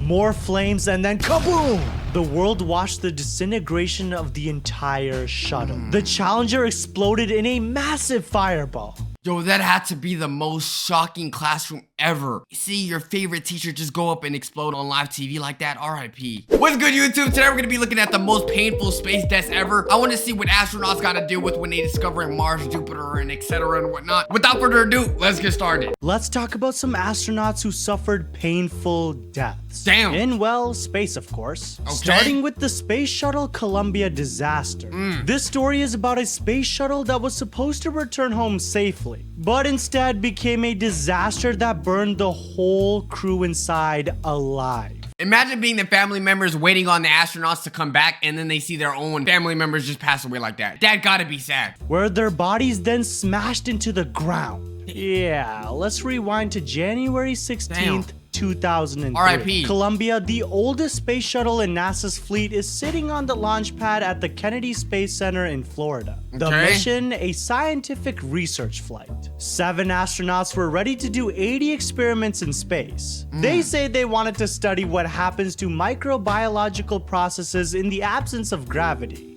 more flames, and then kaboom! The world watched the disintegration of the entire shuttle. The Challenger exploded in a massive fireball. Yo, that had to be the most shocking classroom ever. See your favorite teacher just go up and explode on live TV like that. RIP. What's good, YouTube? Today we're gonna be looking at the most painful space deaths ever. I want to see what astronauts gotta deal with when they discover Mars, Jupiter, and etc. and whatnot. Without further ado, let's get started. Let's talk about some astronauts who suffered painful deaths. Damn. In, well, space, of course. Okay. Starting with the Space Shuttle Columbia disaster. This story is about a space shuttle that was supposed to return home safely, but instead became a disaster that burned the whole crew inside alive. Imagine being the family members waiting on the astronauts to come back, and then they see their own family members just pass away like that. That gotta be sad. Where their bodies then smashed into the ground. Yeah, let's rewind to January 16th, 2003. R.I.P. Columbia, the oldest space shuttle in NASA's fleet, is sitting on the launch pad at the Kennedy Space Center in Florida. The Okay. mission, a scientific research flight. 7 astronauts were ready to do 80 experiments in space. They say they wanted to study what happens to microbiological processes in the absence of gravity.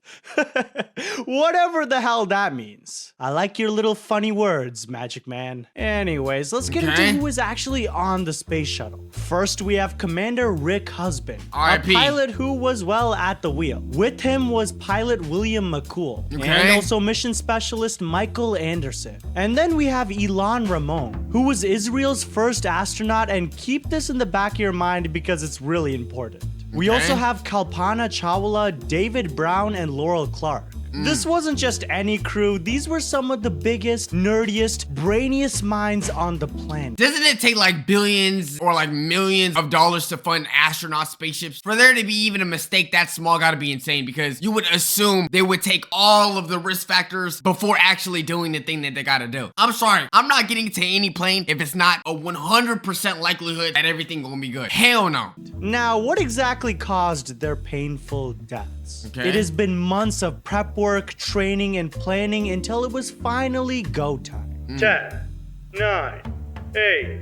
Whatever the hell that means. I like your little funny words, Magic Man. Anyways, let's get into who is actually on the space shuttle. First, we have Commander Rick Husband, a R.I.P. pilot who was well at the wheel. With him was pilot William McCool, and also mission specialist Michael Anderson. And then we have Ilan Ramon, who was Israel's first astronaut, and keep this in the back of your mind because it's really important. We also have Kalpana Chawla, David Brown, and Laurel Clark. This wasn't just any crew, these were some of the biggest, nerdiest, brainiest minds on the planet. Doesn't it take like billions or like millions of dollars to fund astronaut spaceships? For there to be even a mistake that small gotta be insane, because you would assume they would take all of the risk factors before actually doing the thing that they gotta do. I'm sorry, I'm not getting into any plane if it's not a 100% likelihood that everything gonna be good. Hell no. Now, what exactly caused their painful deaths? Okay. It has been months of prep work, training, and planning until it was finally go time. 10, 9, 8,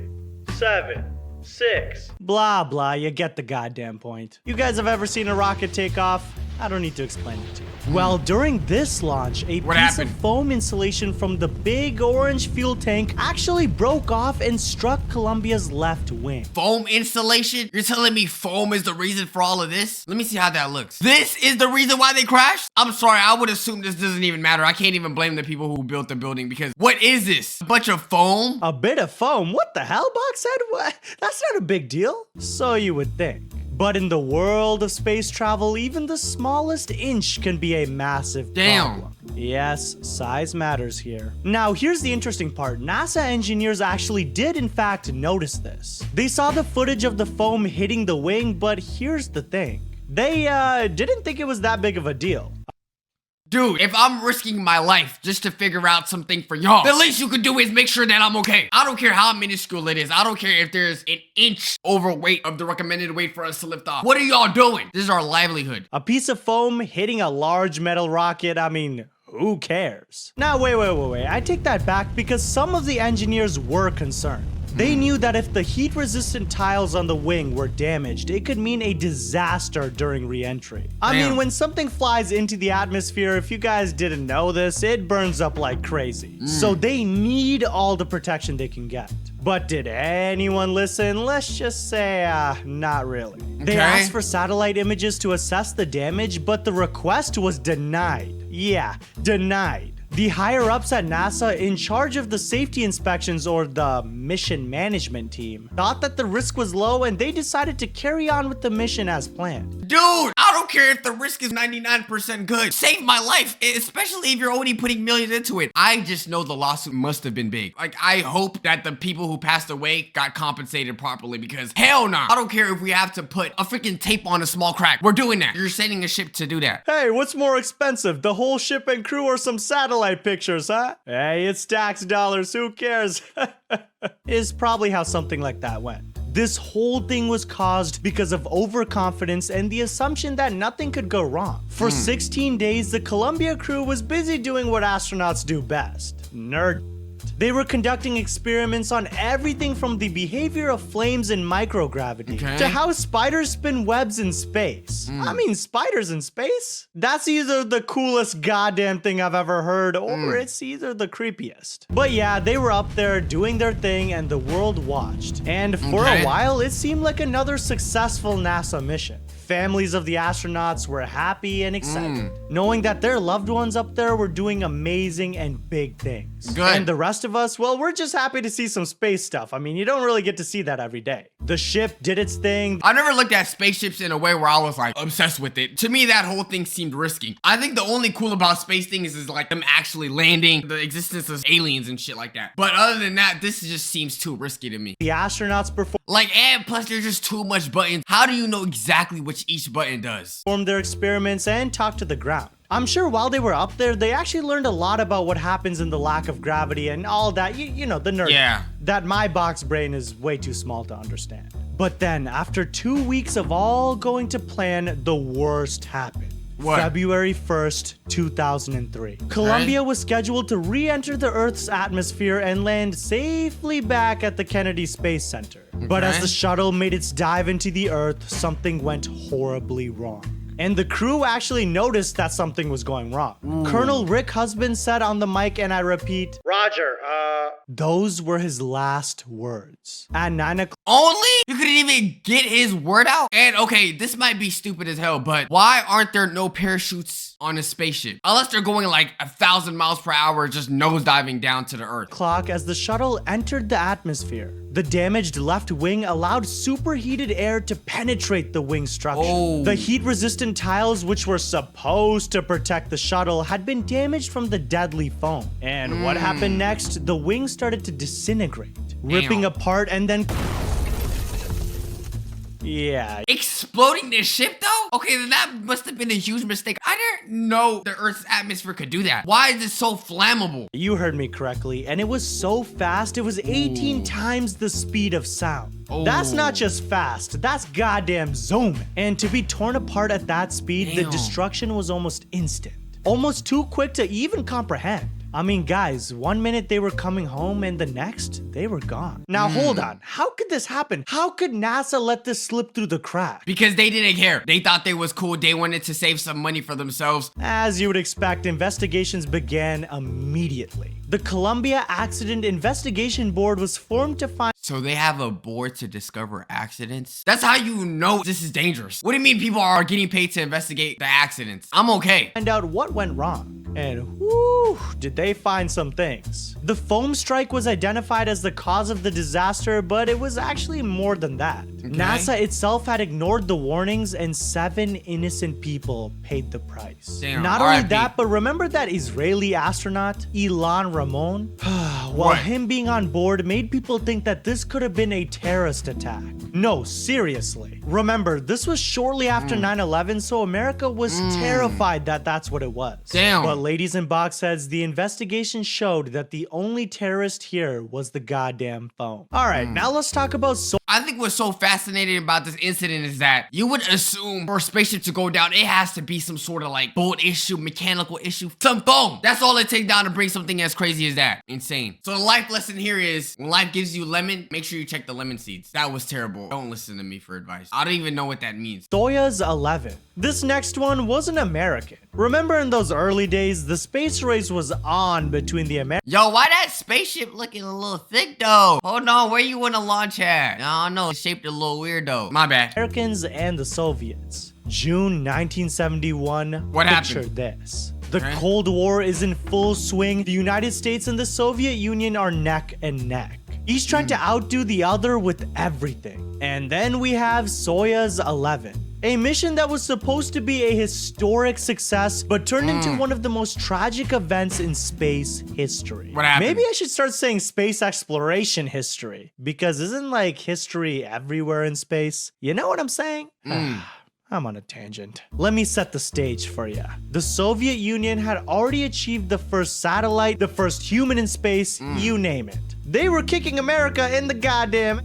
7, 6. Blah, blah, you get the goddamn point. You guys have ever seen a rocket take off? I don't need to explain it to you. Well, during this launch, a piece of foam insulation from the big orange fuel tank actually broke off and struck Columbia's left wing. Foam insulation? You're telling me foam is the reason for all of this? Let me see how that looks. This is the reason why they crashed? I'm sorry, I would assume this doesn't even matter. I can't even blame the people who built the building, because what is this? A bunch of foam? A bit of foam? What the hell, Boxhead? What? That's not a big deal. So you would think. But in the world of space travel, even the smallest inch can be a massive problem. Yes, size matters here. Now, here's the interesting part. NASA engineers actually did in fact notice this. They saw the footage of the foam hitting the wing, but here's the thing. They didn't think it was that big of a deal. Dude, if I'm risking my life just to figure out something for y'all, the least you could do is make sure that I'm okay. I don't care how minuscule it is. I don't care if there's an inch overweight of the recommended weight for us to lift off. What are y'all doing? This is our livelihood. A piece of foam hitting a large metal rocket, I mean, who cares? Now, wait. I take that back because some of the engineers were concerned. They knew that if the heat-resistant tiles on the wing were damaged, it could mean a disaster during re-entry. I mean, when something flies into the atmosphere, if you guys didn't know this, it burns up like crazy. So they need all the protection they can get. But did anyone listen? Let's just say, not really. They asked for satellite images to assess the damage, but the request was denied. Yeah, denied. The higher-ups at NASA in charge of the safety inspections, or the mission management team, thought that the risk was low and they decided to carry on with the mission as planned. Dude, I don't care if the risk is 99% good. Save my life, especially if you're only putting millions into it. I just know the lawsuit must have been big. Like, I hope that the people who passed away got compensated properly, because hell no. I don't care if we have to put a freaking tape on a small crack. We're doing that. You're sending a ship to do that. Hey, what's more expensive, the whole ship and crew or some satellite pictures, huh? Hey, it's tax dollars, who cares? Is probably how something like that went. This whole thing was caused because of overconfidence and the assumption that nothing could go wrong. For 16 days, the Columbia crew was busy doing what astronauts do best. Nerd. They were conducting experiments on everything from the behavior of flames in microgravity to how spiders spin webs in space. I mean, spiders in space? That's either the coolest goddamn thing I've ever heard, or it's either the creepiest. But yeah, they were up there doing their thing and the world watched. And for a while, it seemed like another successful NASA mission. Families of the astronauts were happy and excited, knowing that their loved ones up there were doing amazing and big things. Good. And the rest of us, well, we're just happy to see some space stuff. I mean, you don't really get to see that every day. The ship did its thing. I never looked at spaceships in a way where I was like obsessed with it. To me, that whole thing seemed risky. I think the only cool about space things is like them actually landing, the existence of aliens and shit like that. But other than that, this just seems too risky to me. The astronauts And plus there's just too much buttons. How do you know exactly which each button does? performed their experiments and talked to the ground. I'm sure while they were up there, they actually learned a lot about what happens in the lack of gravity and all that, you know, the nerd. Yeah. That my box brain is way too small to understand. But then, after 2 weeks of all going to plan, the worst happened. What? February 1st, 2003. Columbia was scheduled to re-enter the Earth's atmosphere and land safely back at the Kennedy Space Center. But as the shuttle made its dive into the Earth, something went horribly wrong. And the crew actually noticed that something was going wrong. Colonel Rick Husband said on the mic, and I repeat, "Roger, those were his last words. At 9 o'clock, Only? You couldn't even get his word out? And okay, this might be stupid as hell, but why aren't there no parachutes on a spaceship? Unless they're going like 1,000 miles per hour, just nosediving down to the Earth. as the shuttle entered the atmosphere, the damaged left wing allowed superheated air to penetrate the wing structure. The heat-resistant tiles, which were supposed to protect the shuttle, had been damaged from the deadly foam. And what happened next? The wing started to disintegrate, ripping apart and then... Yeah. Exploding this ship though? Okay, then that must have been a huge mistake. I didn't know the Earth's atmosphere could do that. Why is it so flammable? You heard me correctly, and it was so fast, it was 18 times the speed of sound. That's not just fast, that's goddamn zooming. And to be torn apart at that speed, the destruction was almost instant. Almost too quick to even comprehend. I mean, guys, 1 minute they were coming home and the next, they were gone. Now, hold on. How could this happen? How could NASA let this slip through the cracks? Because they didn't care. They thought they was cool. They wanted to save some money for themselves. As you would expect, investigations began immediately. The Columbia Accident Investigation Board was formed to find... So they have a board to discover accidents? That's how you know this is dangerous. What do you mean people are getting paid to investigate the accidents? I'm okay. Find out what went wrong. And whoo, did they find some things. The foam strike was identified as the cause of the disaster, but it was actually more than that. NASA itself had ignored the warnings and 7 innocent people paid the price. Damn, Not only RIP. that, but remember that Israeli astronaut, Ilan Ramon? Well, What? him being on board made people think that this could have been a terrorist attack. No, seriously. Remember, this was shortly after 9/11, so America was terrified that that's what it was. Damn. But ladies and box heads, the investigation showed that the only terrorist here was the goddamn foam. Alright, now let's talk about I think what's so fascinating about this incident is that you would assume for a spaceship to go down, it has to be some sort of like bolt issue, mechanical issue, some foam. That's all it takes down to bring something as crazy as that. Insane. So the life lesson here is when life gives you lemon, make sure you check the lemon seeds. That was terrible. Don't listen to me for advice. I don't even know what that means. Soyuz 11. This next one wasn't American. Remember in those early days, the space race was on between the Yo, why that spaceship looking a little thick though? Hold on, where you wanna launch at? I don't know, it's shaped a little weird though. My bad. Americans and the Soviets. June 1971. What Picture happened? this. The Cold War is in full swing. The United States and the Soviet Union are neck and neck. Each trying to outdo the other with everything. And then we have Soyuz 11. A mission that was supposed to be a historic success, but turned into one of the most tragic events in space history. What happened? Maybe I should start saying space exploration history, because isn't like history everywhere in space? You know what I'm saying? I'm on a tangent. Let me set the stage for you. The Soviet Union had already achieved the first satellite, the first human in space, you name it. They were kicking America in the goddamn...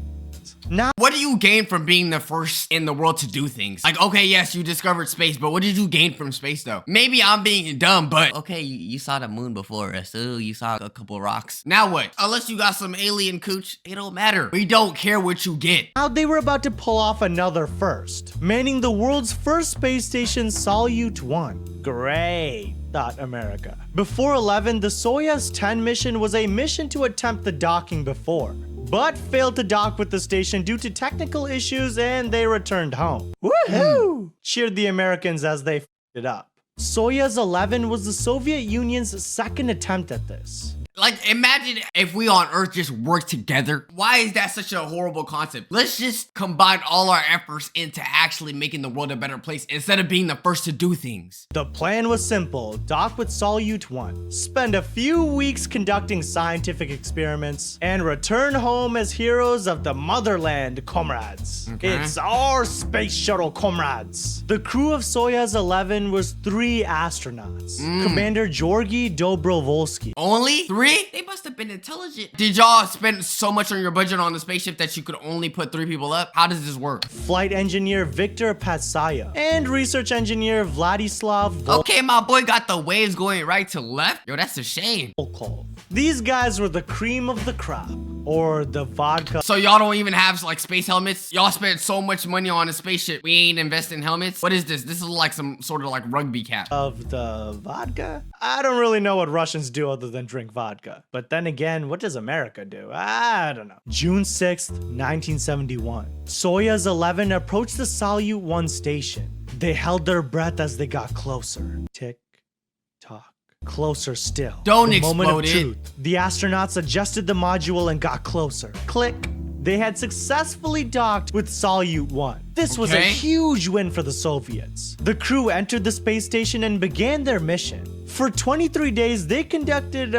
Now, What do you gain from being the first in the world to do things? Like, okay, yes, you discovered space, but what did you gain from space though? Maybe I'm being dumb, but okay, you saw the moon before us. Ooh, you saw a couple rocks. Now what? Unless you got some alien cooch, it don't matter. We don't care what you get. now they were about to pull off another first, manning the world's first space station, Salyut 1. Great, thought America. Before 11, the Soyuz 10 mission was a mission to attempt the docking before, but failed to dock with the station due to technical issues, and they returned home. Woohoo! Cheered the Americans as they f***ed it up. Soyuz 11 was the Soviet Union's second attempt at this. Like, imagine if we on Earth just work together. Why is that such a horrible concept? Let's just combine all our efforts into actually making the world a better place instead of being the first to do things. The plan was simple: dock with Salyut 1, spend a few weeks conducting scientific experiments, and return home as heroes of the motherland, comrades. Okay. It's our space shuttle, comrades. The crew of Soyuz 11 was 3 astronauts. Commander Georgy Dobrovolsky. Only 3? They must have been intelligent. Did y'all spend so much on your budget on the spaceship that you could only put 3 people up? How does this work? Flight engineer Viktor Patsaya, and research engineer Vladislav Okay, my boy got the waves going right to left. Yo, that's a shame. Volkov. These guys were the cream of the crop, or the vodka So y'all don't even have like space helmets? Y'all spent so much money on a spaceship. We ain't investing in helmets? What is this? This is like some sort of like rugby cap. of the vodka? I don't really know what Russians do other than drink vodka. But then again, what does America do? I don't know. June 6th, 1971. Soyuz 11 approached the Salyut 1 station. They held their breath as they got closer. Tick, tock. Closer still. Don't The moment of explode it. truth. The astronauts adjusted the module and got closer. Click. They had successfully docked with Salyut 1. This was a Okay. huge win for the Soviets. The crew entered the space station and began their mission. For 23 days, they conducted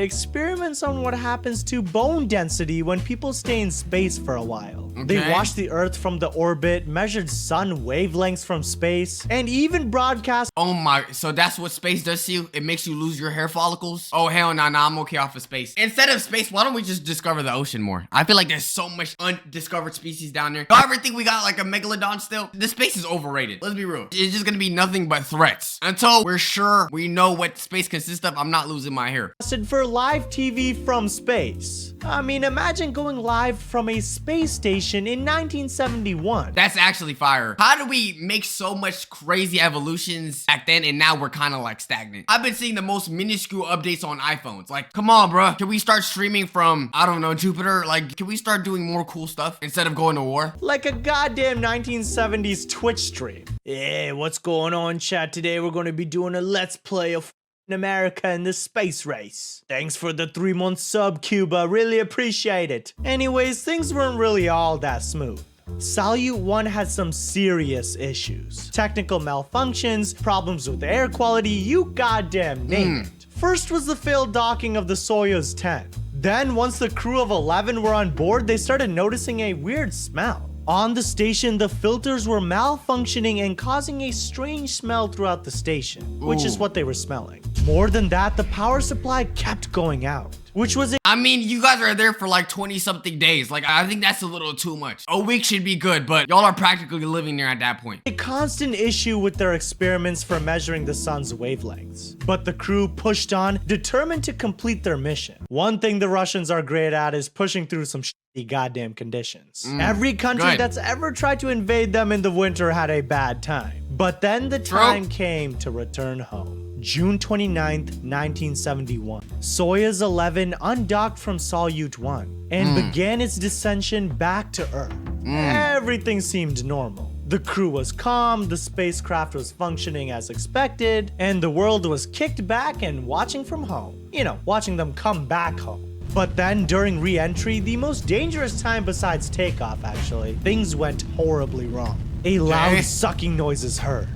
experiments on what happens to bone density when people stay in space for a while. They Okay. watched the Earth from the orbit, measured sun wavelengths from space, and even broadcast Oh my, so that's what space does to you? It makes you lose your hair follicles? Oh hell no, I'm okay off of space. Instead of space, why don't we just discover the ocean more? I feel like there's so much undiscovered species down there. Y'all ever think we got like a megalodon still? This space is overrated. Let's be real. It's just gonna be nothing but threats. Until we're sure we know what space consists of, I'm not losing my hair. for live TV from space. I mean, imagine going live from a space station in 1971. That's actually fire. How do we make so much crazy evolutions back then and now we're kind of like stagnant? I've been seeing the most minuscule updates on iPhones. Like, come on, bruh. Can we start streaming from, I don't know, Jupiter? Like, can we start doing more cool stuff instead of going to war? Like a goddamn 1970s Twitch stream. Yeah, what's going on, chat? Today we're going to be doing a Let's Play of America in the space race. Thanks for the 3-month sub, Cuba. Really appreciate it. Anyways, things weren't really all that smooth. Salyut 1 had some serious issues. Technical malfunctions, problems with air quality, you goddamn name it. First was the failed docking of the Soyuz 10. Then, once the crew of 11 were on board, they started noticing a weird smell. On the station, the filters were malfunctioning and causing a strange smell throughout the station, which is Ooh. what they were smelling. More than that, the power supply kept going out, which was I mean, you guys are there for like 20 something days. Like, I think that's a little too much. A week should be good, but y'all are practically living there at that point. a constant issue with their experiments for measuring the sun's wavelengths. But the crew pushed on, determined to complete their mission. One thing the Russians are great at is pushing through some shitty goddamn conditions. Every country good. that's ever tried to invade them in the winter had a bad time. But then the time came to return home. June 29th, 1971. Soyuz 11 undocked from Salyut 1 and began its descension back to Earth. Everything seemed normal. The crew was calm, the spacecraft was functioning as expected, and the world was kicked back and watching from home. You know, watching them come back home. But then during re-entry, the most dangerous time besides takeoff actually, things went horribly wrong. A loud sucking noise is heard.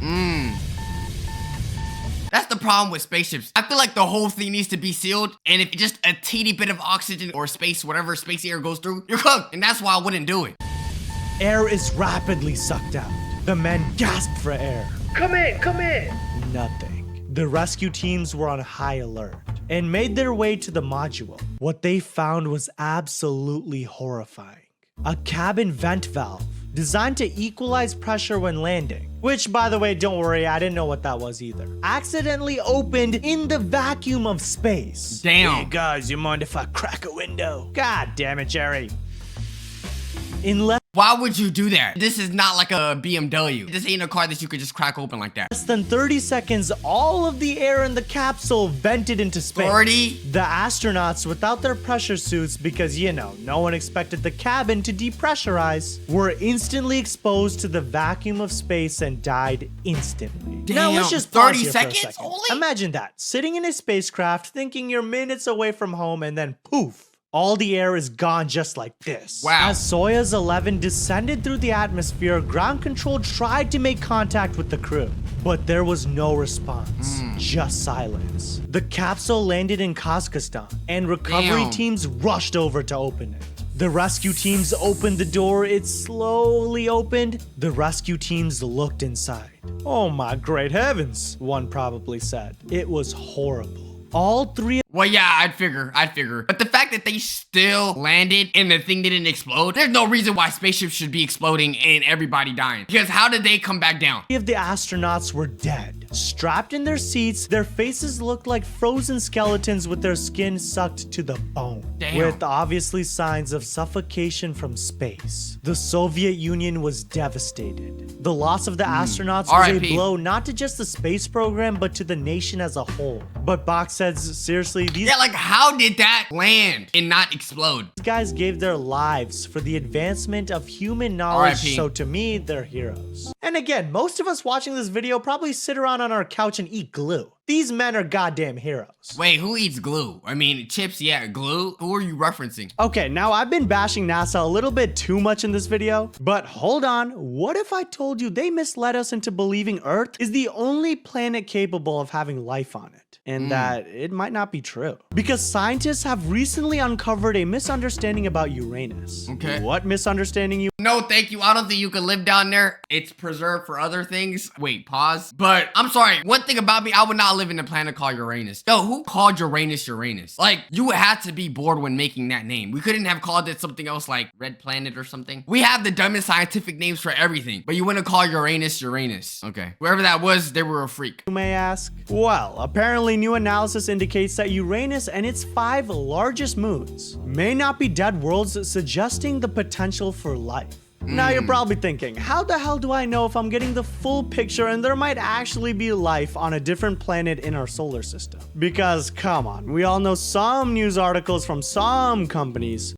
That's the problem with spaceships. I feel like the whole thing needs to be sealed, and if just a teeny bit of oxygen or space, whatever space air goes through, you're cooked. And that's why I wouldn't do it. Air is rapidly sucked out. The men gasped for air. Come in, come in! Nothing. The rescue teams were on high alert and made their way to the module. What they found was absolutely horrifying. a cabin vent valve designed to equalize pressure when landing, which, by the way, don't worry, I didn't know what that was either, accidentally opened in the vacuum of space. Damn. Hey guys, you mind if I crack a window? God damn it, Jerry. In less Why would you do that? This is not like a BMW. This ain't a car that you could just crack open like that. than 30 seconds, all of the air in the capsule vented into space. 30? The astronauts, without their pressure suits, because, you know, no one expected the cabin to depressurize, were instantly exposed to the vacuum of space and died instantly. Now let's Damn, just pause 30 here for a seconds second. only? Imagine that, sitting in a spacecraft, thinking you're minutes away from home, and then poof, all the air is gone just like this. Wow. As Soyuz 11 descended through the atmosphere, ground control tried to make contact with the crew, but there was no response, just silence. The capsule landed in Kazakhstan, and recovery Damn. teams rushed over to open it. The rescue teams opened the door, it slowly opened. The rescue teams looked inside. Oh my great heavens, one probably said. It was horrible. All three. Well, yeah, I'd figure. But the fact that they still landed and the thing didn't explode, there's no reason why spaceships should be exploding and everybody dying. Because how did they come back down? Of the astronauts were dead. Strapped in their seats, their faces looked like frozen skeletons with their skin sucked to the bone. Damn. With obviously signs of suffocation from space. The Soviet Union was devastated. The loss of the astronauts was a R.I.P. blow not to just the space program, but to the nation as a whole. But Bach says, seriously, these Yeah, like how did that land and not explode? guys gave their lives for the advancement of human knowledge, R.I.P. so to me, they're heroes. And again, most of us watching this video probably sit around on our couch and eat glue. These men are goddamn heroes. Wait, who eats glue? I mean, chips, yeah, glue? Who are you referencing? Okay, now I've been bashing NASA a little bit too much in this video, but hold on, what if I told you they misled us into believing Earth is the only planet capable of having life on it? And that it might not be true. Because scientists have recently uncovered a misunderstanding about Uranus. Okay. What misunderstanding you? No, thank you. I don't think you can live down there. It's preserved for other things. Wait, pause. But I'm sorry. One thing about me, I would not live in a planet called Uranus. Yo, who called Uranus Uranus? Like, you would have to be bored when making that name. We couldn't have called it something else like Red Planet or something. We have the dumbest scientific names for everything, but you wouldn't call Uranus Uranus. Okay. Whoever that was, they were a freak. You may ask? Well, apparently new analysis indicates that Uranus and its 5 largest moons may not be dead worlds, suggesting the potential for life. Now you're probably thinking, how the hell do I know if I'm getting the full picture and there might actually be life on a different planet in our solar system? Because come on, we all know some news articles from some companies,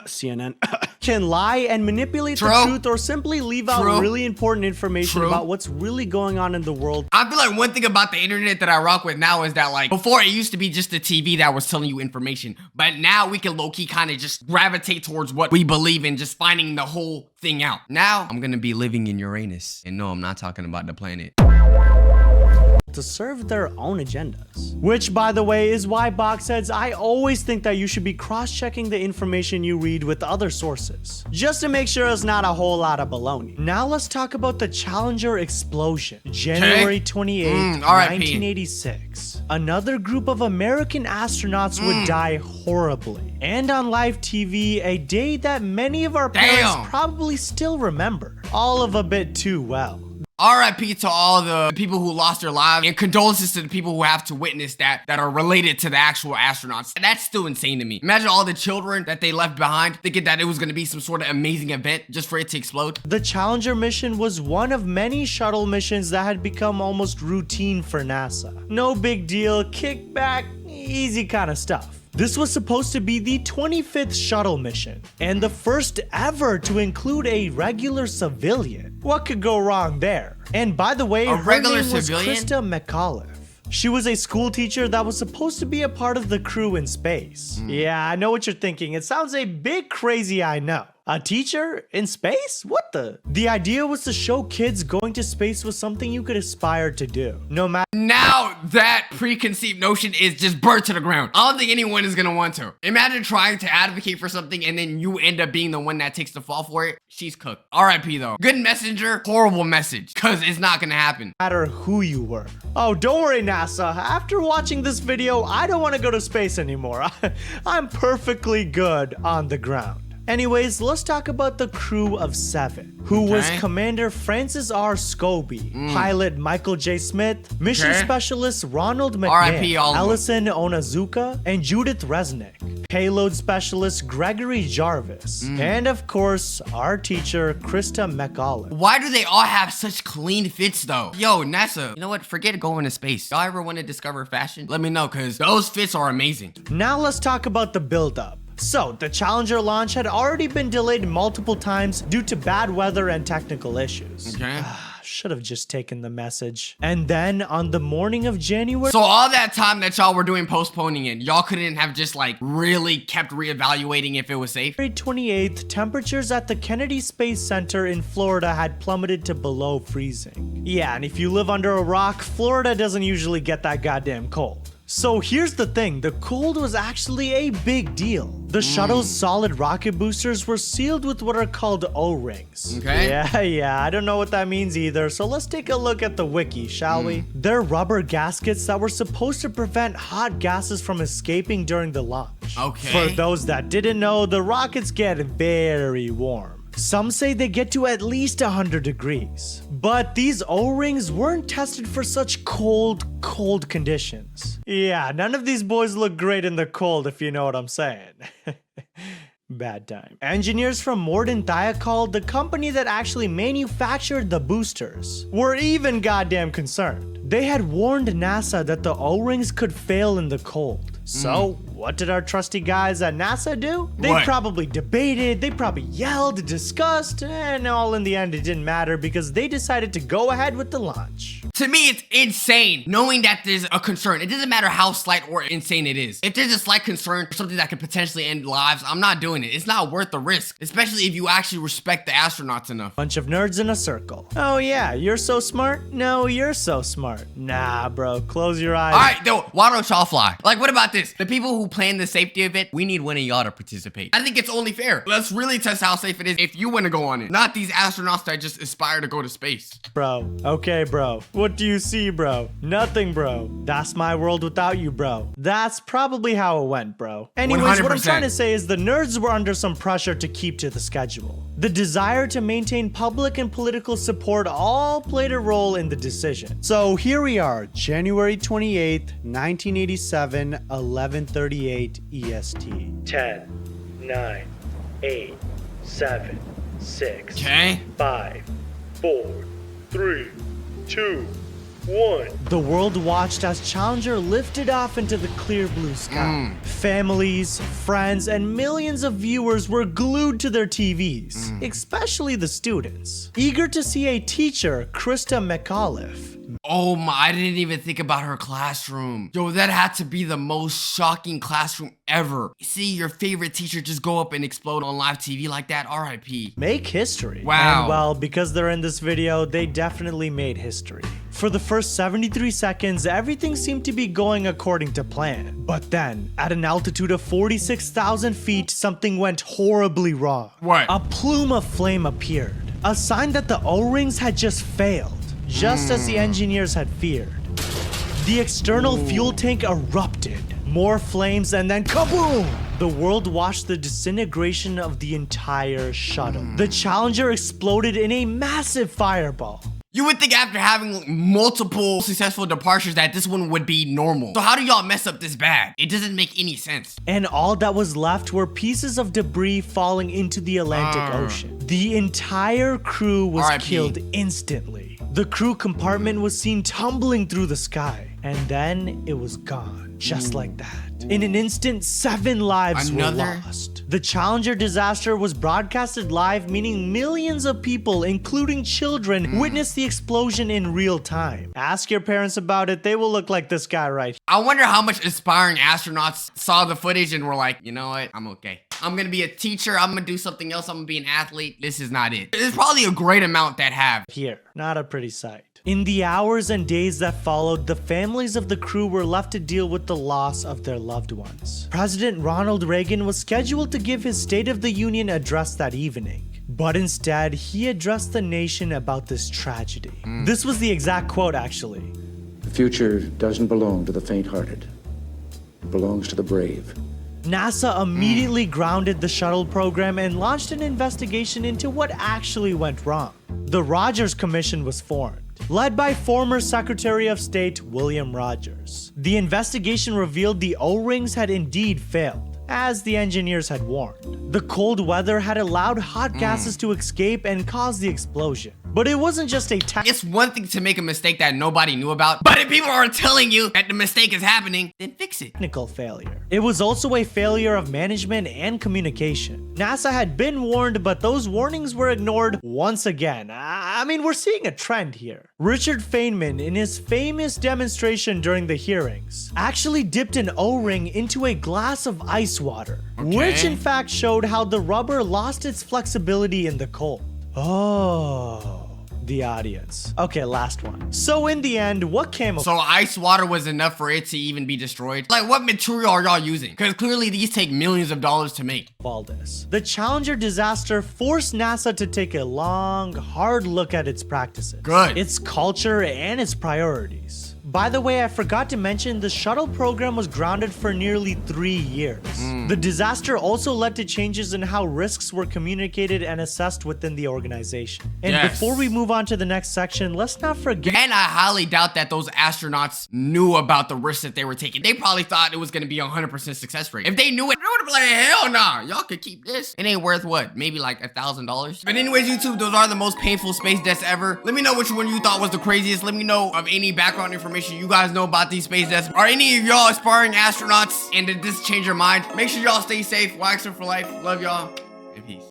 CNN, can lie and manipulate the True. truth or simply leave out True. really important information True. about what's really going on in the world. I feel like one thing about the internet that I rock with now is that, like, before it used to be just the TV that was telling you information, but now we can low-key kind of just gravitate towards what we believe in, just finding the whole thing out. Now, I'm gonna be living in Uranus. And no, I'm not talking about the planet. To serve their own agendas. Which, by the way, is why Bach says I always think that you should be cross-checking the information you read with other sources, just to make sure it's not a whole lot of baloney. Now let's talk about the Challenger explosion. January 28th, R.I.P. 1986. Another group of American astronauts would die horribly. And on live TV, a day that many of our parents Damn. probably still remember. All of a bit too well. RIP to all the people who lost their lives, and condolences to the people who have to witness that are related to the actual astronauts. That's still insane to me. Imagine all the children that they left behind thinking that it was going to be some sort of amazing event just for it to explode. The Challenger mission was one of many shuttle missions that had become almost routine for NASA. No big deal, kick back, easy kind of stuff. This was supposed to be the 25th shuttle mission, and the first ever to include a regular civilian. What could go wrong there? And by the way, her regular name was civilian? Krista McAuliffe. She was a school teacher that was supposed to be a part of the crew in space. Yeah, I know what you're thinking. It sounds a bit crazy, I know. A teacher in space? What the? The idea was to show kids going to space was something you could aspire to do. No matter. Now that preconceived notion is just burnt to the ground. I don't think anyone is gonna want to. Imagine trying to advocate for something and then you end up being the one that takes the fall for it. She's cooked. RIP though. Good messenger, horrible message. Cause it's not gonna happen. matter who you were. Oh, don't worry, NASA. After watching this video, I don't want to go to space anymore. I'm perfectly good on the ground. Anyways, let's talk about the crew of 7, who was Commander Francis R. Scobie, pilot Michael J. Smith, mission specialist Ronald McNair, Allison Onizuka, and Judith Resnick, payload specialist Gregory Jarvis, and of course, our teacher Krista McAuliffe. Why do they all have such clean fits though? Yo, NASA, you know what? Forget going to space. Y'all ever want to discover fashion? Let me know, because those fits are amazing. Now let's talk about the build-up. So, the Challenger launch had already been delayed multiple times due to bad weather and technical issues. Should have just taken the message. And then on the morning of January... So all that time that y'all were doing postponing it, y'all couldn't have just like really kept reevaluating if it was safe? February 28th, temperatures at the Kennedy Space Center in Florida had plummeted to below freezing. Yeah, and if you live under a rock, Florida doesn't usually get that goddamn cold. So here's the thing, the cold was actually a big deal. The shuttle's solid rocket boosters were sealed with what are called O-rings. Yeah, I don't know what that means either, so let's take a look at the wiki, shall we? They're rubber gaskets that were supposed to prevent hot gases from escaping during the launch. For those that didn't know, the rockets get very warm. Some say they get to at least 100 degrees. But these O-rings weren't tested for such cold conditions. Yeah, none of these boys look great in the cold, if you know what I'm saying. Bad time. Engineers from Morden Thiokol, the company that actually manufactured the boosters, were even goddamn concerned. They had warned NASA that the O-rings could fail in the cold. So, what did our trusty guys at NASA do? They probably debated, they probably yelled, discussed, and all in the end it didn't matter because they decided to go ahead with the launch. To me, it's insane knowing that there's a concern. It doesn't matter how slight or insane it is. If there's a slight concern, something that could potentially end lives, I'm not doing it. It's not worth the risk, especially if you actually respect the astronauts enough. Bunch of nerds in a circle. Oh yeah, you're so smart? No, you're so smart. Nah, bro, close your eyes. All right, though, why don't y'all fly? Like, what about this? The people who plan the safety of it, we need one of y'all to participate. I think it's only fair. Let's really test how safe it is if you want to go on it, not these astronauts that just aspire to go to space. Bro, okay, bro. What do you see, bro? Nothing, bro. That's my world without you, bro. That's probably how it went, bro. Anyways, 100%. What I'm trying to say is the nerds were under some pressure to keep to the schedule. The desire to maintain public and political support all played a role in the decision. So here we are, January 28th, 1987, 11:38 EST. 10, 9, 8, 7, 6, 5, 4, 3, 2, 1. The world watched as Challenger lifted off into the clear blue sky. Families, friends, and millions of viewers were glued to their TVs, especially the students, eager to see a teacher, Krista McAuliffe. Oh my, I didn't even think about her classroom. Yo, that had to be the most shocking classroom ever. See your favorite teacher just go up and explode on live TV like that, RIP. Make history. Wow. And well, because they're in this video, they definitely made history. For the first 73 seconds, everything seemed to be going according to plan. But then, at an altitude of 46,000 feet, something went horribly wrong. What? A plume of flame appeared. A sign that the O-rings had just failed, just as the engineers had feared. The external fuel tank erupted. More flames and then kaboom! The world watched the disintegration of the entire shuttle. The Challenger exploded in a massive fireball. You would think after having multiple successful departures that this one would be normal. So how do y'all mess up this bad? It doesn't make any sense. And all that was left were pieces of debris falling into the Atlantic Ocean. The entire crew was killed instantly. The crew compartment was seen tumbling through the sky. And then it was gone, just like that. In an instant, 7 lives were lost. The Challenger disaster was broadcasted live, meaning millions of people, including children, witnessed the explosion in real time. Ask your parents about it, they will look like this guy right here. I wonder how much aspiring astronauts saw the footage and were like, you know what, I'm okay. I'm gonna be a teacher, I'm gonna do something else, I'm gonna be an athlete. This is not it. There's probably a great amount that have. Here, not a pretty sight. In the hours and days that followed, the families of the crew were left to deal with the loss of their loved ones. President Ronald Reagan was scheduled to give his State of the Union address that evening. But instead, he addressed the nation about this tragedy. This was the exact quote, actually. The future doesn't belong to the faint-hearted. It belongs to the brave. NASA immediately grounded the shuttle program and launched an investigation into what actually went wrong. The Rogers Commission was formed, led by former Secretary of State William Rogers. The investigation revealed the O-rings had indeed failed, as the engineers had warned. The cold weather had allowed hot gases to escape and cause the explosion. But it wasn't just a It's one thing to make a mistake that nobody knew about, but if people are telling you that the mistake is happening, then fix it. technical failure. It was also a failure of management and communication. NASA had been warned, but those warnings were ignored once again. I mean, we're seeing a trend here. Richard Feynman, in his famous demonstration during the hearings, actually dipped an O-ring into a glass of ice water, which in fact showed how the rubber lost its flexibility in the cold. Oh. The audience. Okay, last one. So in the end, what came of So ice water was enough for it to even be destroyed? Like, what material are y'all using? Because clearly these take millions of dollars to make. all this? The Challenger disaster forced NASA to take a long, hard look at its practices, Good. its culture, and its priorities. By the way, I forgot to mention the shuttle program was grounded for nearly 3 years. The disaster also led to changes in how risks were communicated and assessed within the organization. And Yes. before we move on to the next section, let's not forget And I highly doubt that those astronauts knew about the risks that they were taking. They probably thought it was going to be a 100% success rate. If they knew it, they would have been like, hell nah, y'all could keep this. It ain't worth what? Maybe like $1,000? But anyways, YouTube, those are the most painful space deaths ever. Let me know which one you thought was the craziest. Let me know of any background information you guys know about these space deaths. Are any of y'all aspiring astronauts? And did this change your mind? Make sure y'all stay safe. Waxer for life. Love y'all. And peace.